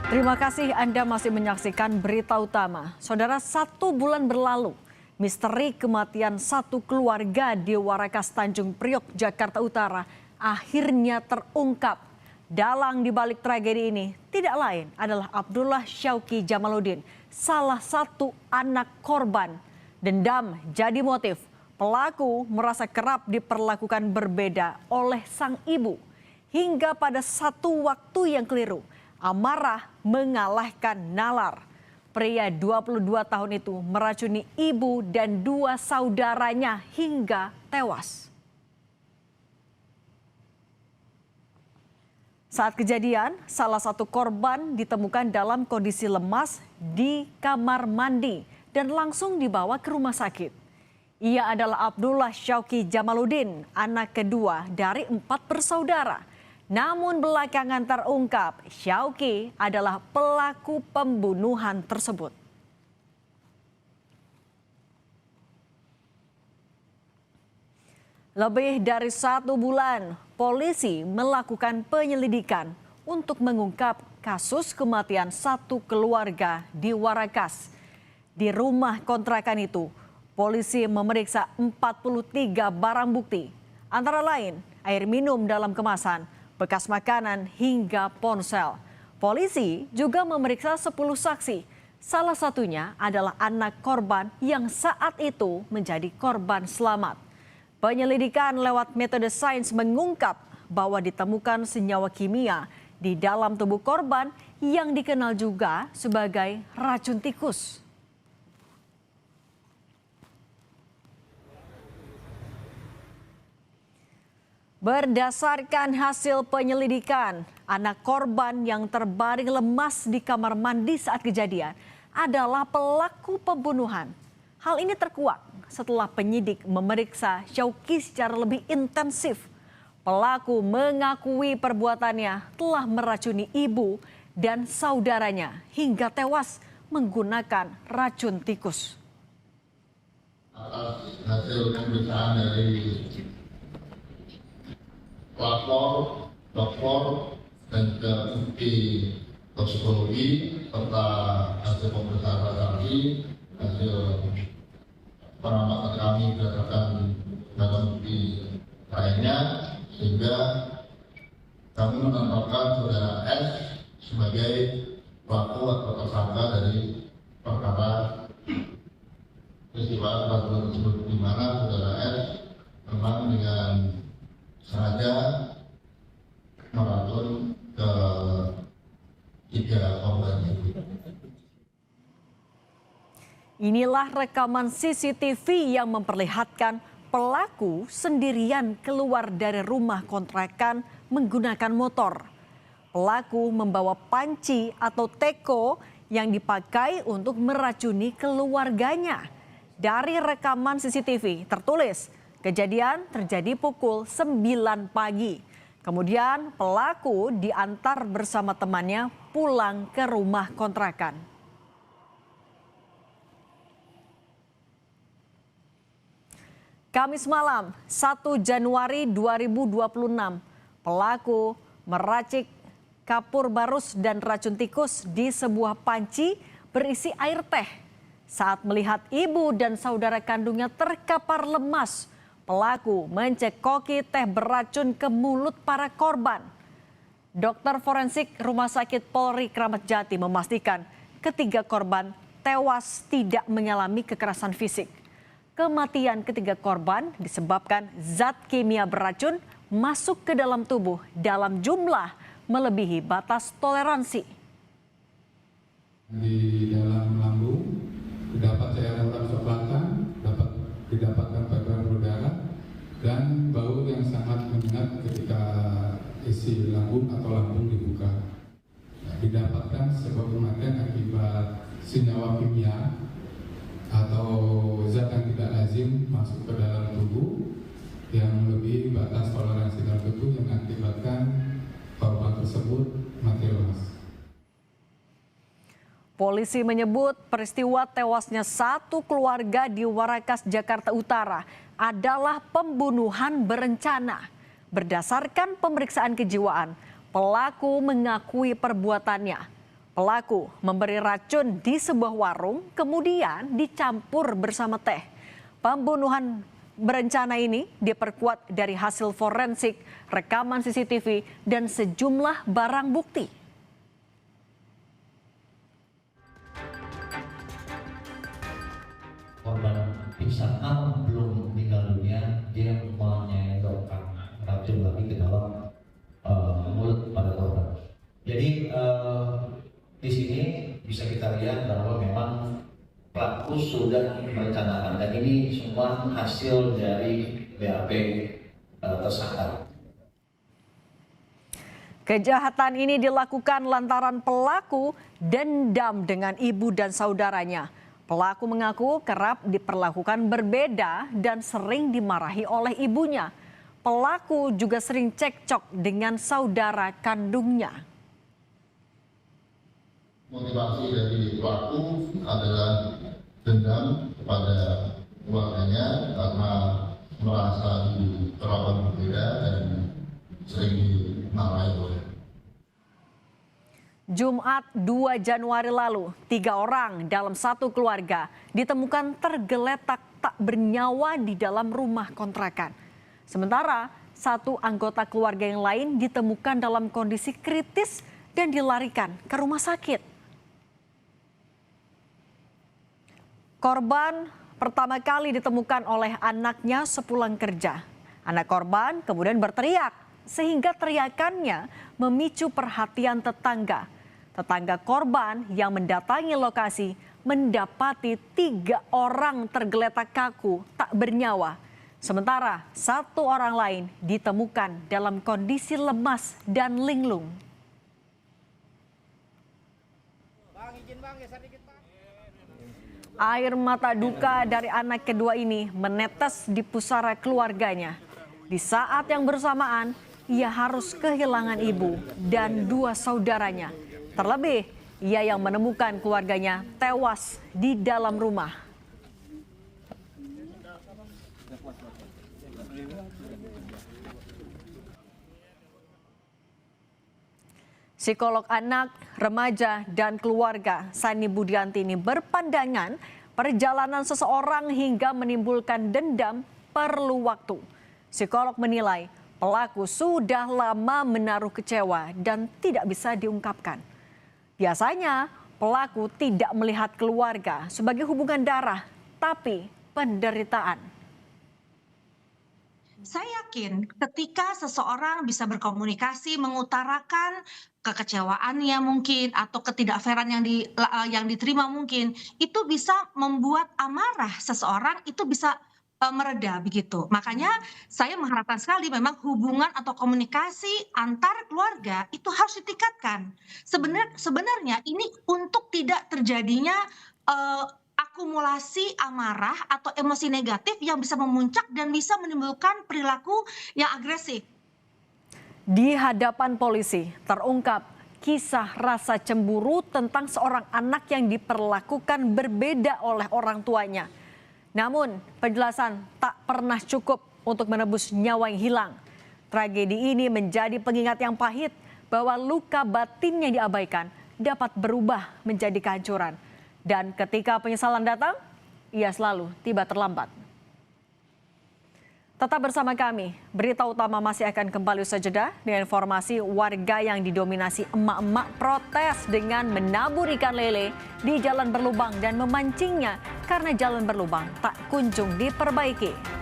Terima kasih Anda masih menyaksikan berita utama. Saudara, 1 bulan berlalu, misteri kematian satu keluarga di Warakas Tanjung Priok, Jakarta Utara akhirnya terungkap. Dalang dibalik tragedi ini tidak lain adalah Abdullah Syauqi Jamaluddin, salah satu anak korban. Dendam jadi motif. Pelaku merasa kerap diperlakukan berbeda oleh sang ibu. Hingga pada satu waktu yang keliru, amarah mengalahkan nalar. Pria 22 tahun itu meracuni ibu dan 2 saudaranya hingga tewas. Saat kejadian, salah satu korban ditemukan dalam kondisi lemas di kamar mandi dan langsung dibawa ke rumah sakit. Ia adalah Abdullah Syauqi Jamaluddin, anak kedua dari 4 bersaudara. Namun belakangan terungkap Syauqi adalah pelaku pembunuhan tersebut. Lebih dari 1 bulan, polisi melakukan penyelidikan untuk mengungkap kasus kematian satu keluarga di Warakas. Di rumah kontrakan itu, polisi memeriksa 43 barang bukti, antara lain air minum dalam kemasan, bekas makanan hingga ponsel. Polisi juga memeriksa 10 saksi. Salah satunya adalah anak korban yang saat itu menjadi korban selamat. Penyelidikan lewat metode sains mengungkap bahwa ditemukan senyawa kimia di dalam tubuh korban yang dikenal juga sebagai racun tikus. Berdasarkan hasil penyelidikan, anak korban yang terbaring lemas di kamar mandi saat kejadian adalah pelaku pembunuhan. Hal ini terkuak setelah penyidik memeriksa Syauqi secara lebih intensif. Pelaku mengakui perbuatannya telah meracuni ibu dan saudaranya hingga tewas menggunakan racun tikus. Atas hasil pemeriksaan dari pelapor, dokter, dan juga bukti toksikologi serta hasil pemeriksaan saksi, hasil pengamatan kami berdasarkan data bukti lainnya, sehingga kami menetapkan saudara S sebagai pelaku atau tersangka dari perkara peristiwa kebakaran tersebut, di mana saudara S memang dengan sengaja meracun ke 3 korban itu. Inilah rekaman CCTV yang memperlihatkan pelaku sendirian keluar dari rumah kontrakan menggunakan motor. Pelaku membawa panci atau teko yang dipakai untuk meracuni keluarganya. Dari rekaman CCTV tertulis kejadian terjadi pukul 9 pagi. Kemudian pelaku diantar bersama temannya pulang ke rumah kontrakan. Kamis malam, 1 Januari 2026, pelaku meracik kapur barus dan racun tikus di sebuah panci berisi air teh. Saat melihat ibu dan saudara kandungnya terkapar lemas, pelaku mencekoki teh beracun ke mulut para korban. Dokter forensik Rumah Sakit Polri Kramat Jati memastikan ketiga korban tewas tidak mengalami kekerasan fisik. Kematian ketiga korban disebabkan zat kimia beracun masuk ke dalam tubuh dalam jumlah melebihi batas toleransi. Di dalam lambung terdapat cairan warna kecoklatan, didapatkan peredaran berdarah dan bau yang sangat menyengat ketika isi lambung atau lambung dibuka. Didapatkan sebab kematian akibat senyawa kimia atau zat yang tidak lazim masuk ke dalam tubuh yang melebihi batas toleransi dalam tubuh yang mengakibatkan korban tersebut mati lemas. Polisi menyebut peristiwa tewasnya satu keluarga di Warakas, Jakarta Utara adalah pembunuhan berencana. Berdasarkan pemeriksaan kejiwaan, pelaku mengakui perbuatannya. Pelaku memberi racun di sebuah warung, kemudian dicampur bersama teh. Pembunuhan berencana ini diperkuat dari hasil forensik, rekaman CCTV, dan sejumlah barang bukti. Korban pingsan belum meninggal dunia, dia menyedotkan racun lagi ke dalam mulut pada korban. Jadi di sini bisa kita lihat bahwa memang pelaku sudah merencanakan, dan ini semua hasil dari BAP tersangka. Kejahatan ini dilakukan lantaran pelaku dendam dengan ibu dan saudaranya. Pelaku mengaku kerap diperlakukan berbeda dan sering dimarahi oleh ibunya. Pelaku juga sering cekcok dengan saudara kandungnya. Motivasi dari pelaku adalah dendam kepada keluarganya karena merasa diperlakukan berbeda dan sering dimarahi oleh. Jumat 2 Januari lalu, 3 orang dalam satu keluarga ditemukan tergeletak tak bernyawa di dalam rumah kontrakan. Sementara satu anggota keluarga yang lain ditemukan dalam kondisi kritis dan dilarikan ke rumah sakit. Korban pertama kali ditemukan oleh anaknya sepulang kerja. Anak korban kemudian berteriak sehingga teriakannya memicu perhatian tetangga. Tetangga korban yang mendatangi lokasi mendapati 3 orang tergeletak kaku tak bernyawa. Sementara 1 orang lain ditemukan dalam kondisi lemas dan linglung. Air mata duka dari anak kedua ini menetes di pusara keluarganya. Di saat yang bersamaan, ia harus kehilangan ibu dan 2 saudaranya. Terlebih, ia yang menemukan keluarganya tewas di dalam rumah. Psikolog anak, remaja, dan keluarga Sani Budianti ini berpandangan perjalanan seseorang hingga menimbulkan dendam perlu waktu. Psikolog menilai pelaku sudah lama menaruh kecewa dan tidak bisa diungkapkan. Biasanya pelaku tidak melihat keluarga sebagai hubungan darah, tapi penderitaan. Saya yakin ketika seseorang bisa berkomunikasi, mengutarakan kekecewaannya mungkin atau ketidakfairan yang diterima mungkin, itu bisa membuat amarah seseorang itu bisa mereda begitu. Makanya saya mengharapkan sekali memang hubungan atau komunikasi antar keluarga itu harus ditingkatkan. Sebenarnya ini untuk tidak terjadinya akumulasi amarah atau emosi negatif yang bisa memuncak dan bisa menimbulkan perilaku yang agresif. Di hadapan polisi terungkap kisah rasa cemburu tentang seorang anak yang diperlakukan berbeda oleh orang tuanya. Namun penjelasan tak pernah cukup untuk menebus nyawa yang hilang. Tragedi ini menjadi pengingat yang pahit bahwa luka batin yang diabaikan dapat berubah menjadi kehancuran. Dan ketika penyesalan datang, ia selalu tiba terlambat. Tetap bersama kami, berita utama masih akan kembali usai jeda dengan informasi warga yang didominasi emak-emak protes dengan menabur ikan lele di jalan berlubang dan memancingnya karena jalan berlubang tak kunjung diperbaiki.